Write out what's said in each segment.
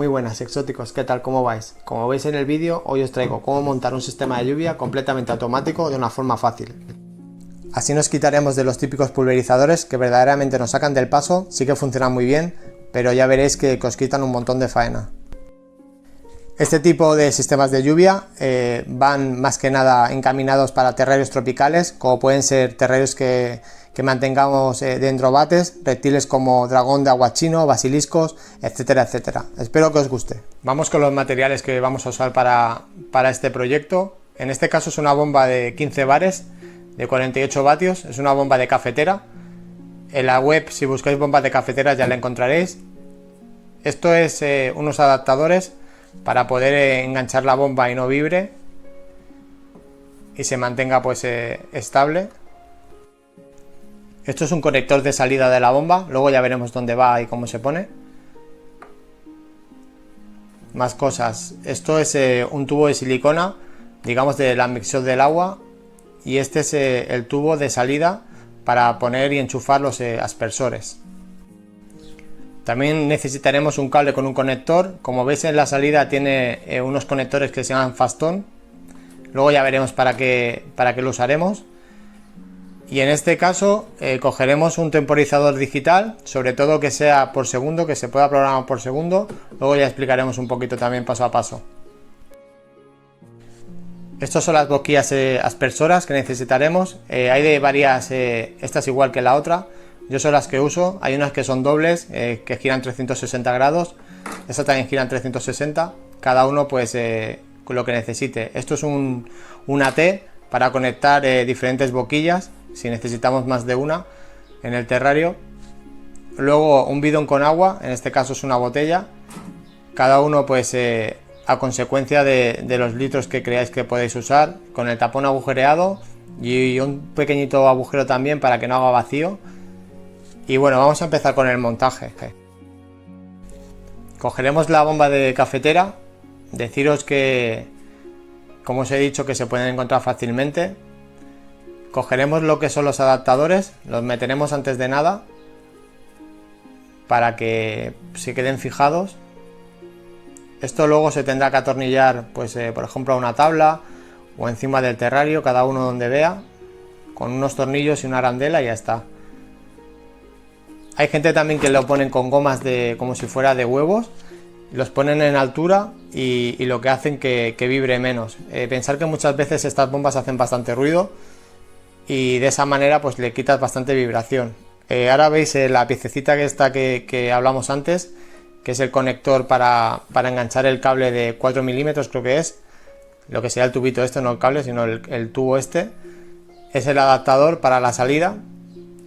Muy buenas exóticos, ¿qué tal? ¿Cómo vais? Como veis en el vídeo, hoy os traigo cómo montar un sistema de lluvia completamente automático de una forma fácil. Así nos quitaremos de los típicos pulverizadores que verdaderamente nos sacan del paso, sí que funcionan muy bien, pero ya veréis que os quitan un montón de faena. Este tipo de sistemas de lluvia van más que nada encaminados para terrarios tropicales, como pueden ser terrarios que mantengamos dentro bates, reptiles como dragón de aguachino, basiliscos, etcétera, etcétera. Espero que os guste. Vamos con los materiales que vamos a usar para este proyecto. En este caso es una bomba de 15 bares, de 48 vatios, es una bomba de cafetera. En la web, si buscáis bombas de cafetera, ya la encontraréis. Esto es unos adaptadores para poder enganchar la bomba y no vibre y se mantenga pues estable. Esto es un conector de salida de la bomba, luego ya veremos dónde va y cómo se pone. Más cosas, esto es un tubo de silicona, digamos de la admisión del agua, y este es el tubo de salida para poner y enchufar los aspersores. También necesitaremos un cable con un conector. Como veis en la salida tiene unos conectores que se llaman Fastón. Luego ya veremos para qué lo usaremos. Y en este caso cogeremos un temporizador digital, sobre todo que sea por segundo, que se pueda programar por segundo. Luego ya explicaremos un poquito también paso a paso. Estas son las boquillas aspersoras que necesitaremos. Hay de varias, esta es igual que la otra. Yo son las que uso, hay unas que son dobles, que giran 360 grados, estas también giran 360, cada uno pues con lo que necesite. Esto es una T para conectar diferentes boquillas, si necesitamos más de una en el terrario. Luego un bidón con agua, en este caso es una botella, cada uno pues a consecuencia de los litros que creáis que podéis usar, con el tapón agujereado y un pequeñito agujero también para que no haga vacío. Y bueno, vamos a empezar con el montaje. Cogeremos la bomba de cafetera. Deciros que, como os he dicho, que se pueden encontrar fácilmente. Cogeremos lo que son los adaptadores, los meteremos antes de nada para que se queden fijados. Esto luego se tendrá que atornillar, pues por ejemplo a una tabla o encima del terrario, cada uno donde vea, con unos tornillos y una arandela y ya está. Hay gente también que lo ponen con gomas como si fuera de huevos, los ponen en altura y lo que hacen que vibre menos. Pensar que muchas veces estas bombas hacen bastante ruido y de esa manera pues le quitas bastante vibración. Ahora veis la piececita que hablamos antes, que es el conector para enganchar el cable de 4 milímetros, creo que es, lo que sería el tubito este, no el cable, sino el tubo este. Es el adaptador para la salida.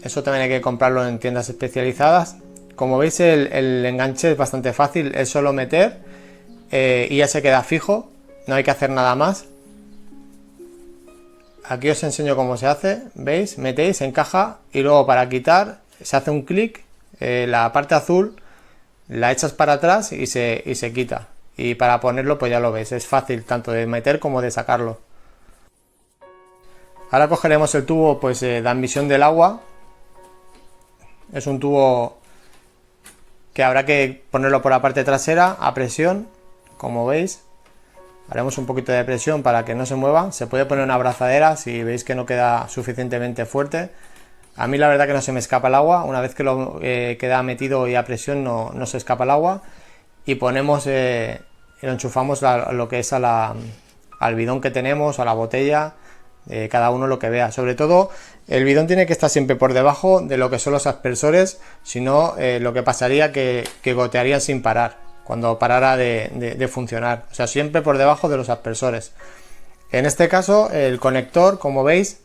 Eso también hay que comprarlo en tiendas especializadas. Como veis el enganche es bastante fácil, es solo meter y ya se queda fijo, no hay que hacer nada más. Aquí os enseño cómo se hace, veis, metéis, encaja y luego para quitar se hace un clic, la parte azul la echas para atrás y se quita. Y para ponerlo pues ya lo veis, es fácil tanto de meter como de sacarlo. Ahora cogeremos el tubo pues de admisión del agua. Es un tubo que habrá que ponerlo por la parte trasera a presión, como veis. Haremos un poquito de presión para que no se mueva. Se puede poner una abrazadera si veis que no queda suficientemente fuerte. A mí la verdad que no se me escapa el agua. Una vez que lo queda metido y a presión no se escapa el agua. Y ponemos, lo enchufamos lo que es al bidón que tenemos, a la botella. Cada uno lo que vea. Sobre todo el bidón tiene que estar siempre por debajo de lo que son los aspersores, si no lo que pasaría que gotearían sin parar cuando parara de funcionar, o sea, siempre por debajo de los aspersores. En este caso el conector, como veis,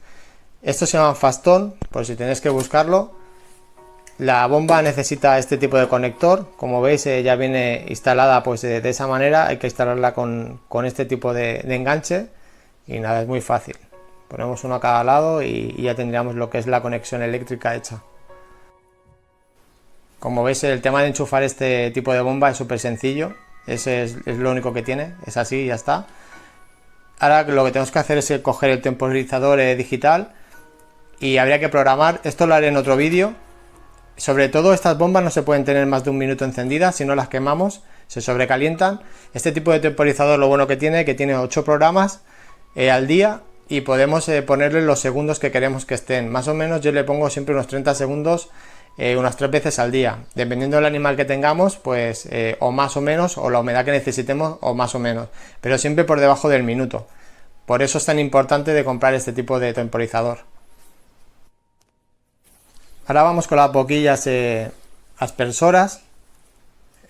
esto se llama Fastón, por si tenéis que buscarlo. La bomba necesita este tipo de conector, como veis ya viene instalada pues de esa manera. Hay que instalarla con este tipo de enganche y nada, es muy fácil. Ponemos uno a cada lado y ya tendríamos lo que es la conexión eléctrica hecha. Como veis, el tema de enchufar este tipo de bomba es súper sencillo. Ese es lo único que tiene, es así y ya está. Ahora lo que tenemos que hacer es coger el temporizador digital y habría que programar. Esto lo haré en otro vídeo. Sobre todo estas bombas no se pueden tener más de un minuto encendidas, si no las quemamos. se sobrecalientan. Este tipo de temporizador lo bueno que tiene 8 programas al día y podemos ponerle los segundos que queremos que estén. Más o menos yo le pongo siempre unos 30 segundos unas 3 veces al día, dependiendo del animal que tengamos, pues o más o menos, o la humedad que necesitemos o más o menos, pero siempre por debajo del minuto. Por eso es tan importante de comprar este tipo de temporizador. Ahora vamos con las boquillas aspersoras.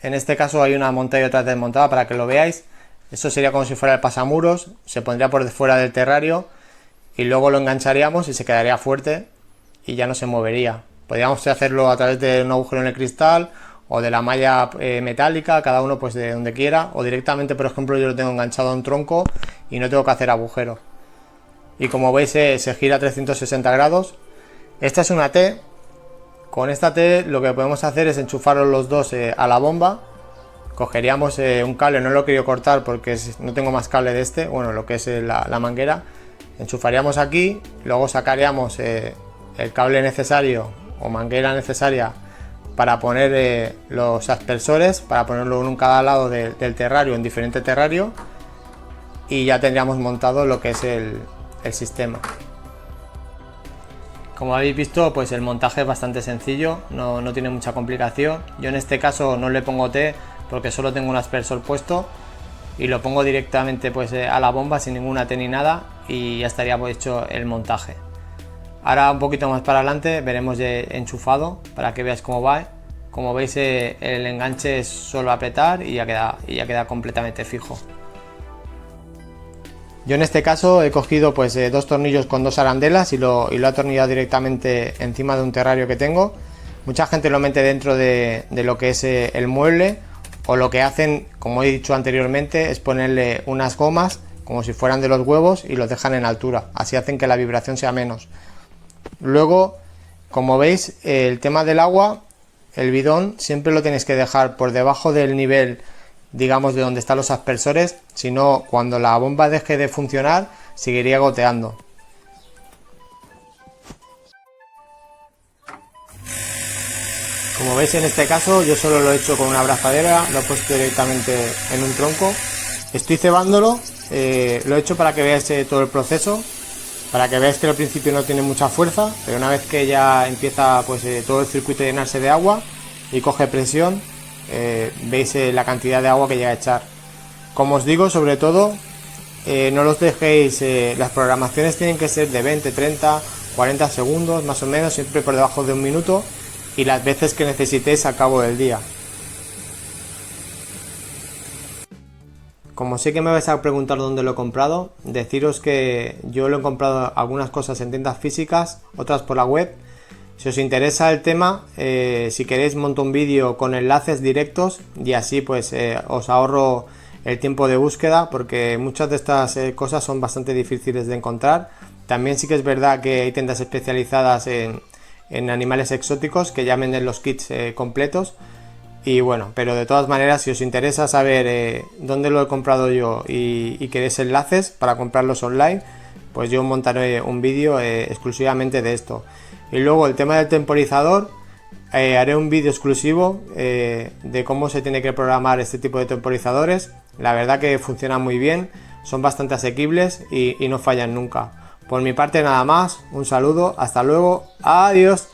En este caso hay una montada y otra desmontada para que lo veáis. Eso sería como si fuera el pasamuros, se pondría por fuera del terrario y luego lo engancharíamos y se quedaría fuerte y ya no se movería. Podríamos hacerlo a través de un agujero en el cristal o de la malla metálica, cada uno pues de donde quiera, o directamente, por ejemplo, yo lo tengo enganchado a un tronco y no tengo que hacer agujero. Y como veis se gira a 360 grados. Esta es una T. Con esta T lo que podemos hacer es enchufarlos los dos a la bomba. Cogeríamos un cable, no lo he querido cortar porque no tengo más cable de este, bueno, lo que es la manguera. Enchufaríamos aquí, luego sacaríamos el cable necesario o manguera necesaria para poner los aspersores, para ponerlo en cada lado del terrario, en diferente terrario, y ya tendríamos montado lo que es el sistema. Como habéis visto, pues el montaje es bastante sencillo, no tiene mucha complicación. Yo en este caso no le pongo T porque solo tengo un aspersor puesto y lo pongo directamente pues a la bomba sin ninguna T ni nada y ya estaría pues hecho el montaje. Ahora un poquito más para adelante veremos de enchufado para que veáis cómo va. Como veis el enganche es solo apretar y ya queda completamente fijo. Yo en este caso he cogido pues 2 tornillos con 2 arandelas y lo he atornillado directamente encima de un terrario que tengo. Mucha gente lo mete dentro de lo que es el mueble, o lo que hacen, como he dicho anteriormente, es ponerle unas gomas como si fueran de los huevos y los dejan en altura, así hacen que la vibración sea menos. Luego, como veis, el tema del agua, el bidón siempre lo tenéis que dejar por debajo del nivel, digamos, de donde están los aspersores, si no, cuando la bomba deje de funcionar seguiría goteando. Como veis, en este caso yo solo lo he hecho con una abrazadera, lo he puesto directamente en un tronco. Estoy cebándolo, lo he hecho para que veáis todo el proceso, para que veáis que al principio no tiene mucha fuerza, pero una vez que ya empieza pues todo el circuito a llenarse de agua y coge presión, veis la cantidad de agua que llega a echar. Como os digo, sobre todo, no los dejéis, las programaciones tienen que ser de 20, 30, 40 segundos más o menos, siempre por debajo de un minuto, y las veces que necesitéis al cabo del día. Como sé que me vais a preguntar dónde lo he comprado, deciros que yo lo he comprado algunas cosas en tiendas físicas, otras por la web. Si os interesa el tema, si queréis monto un vídeo con enlaces directos y así pues os ahorro el tiempo de búsqueda, porque muchas de estas cosas son bastante difíciles de encontrar. También sí que es verdad que hay tiendas especializadas en animales exóticos que ya venden los kits completos. Y bueno, pero de todas maneras, si os interesa saber dónde lo he comprado yo y queréis enlaces para comprarlos online, pues yo montaré un vídeo exclusivamente de esto. Y luego el tema del temporizador, haré un vídeo exclusivo de cómo se tiene que programar este tipo de temporizadores. La verdad que funcionan muy bien, son bastante asequibles y no fallan nunca. Por mi parte nada más, un saludo, hasta luego, adiós.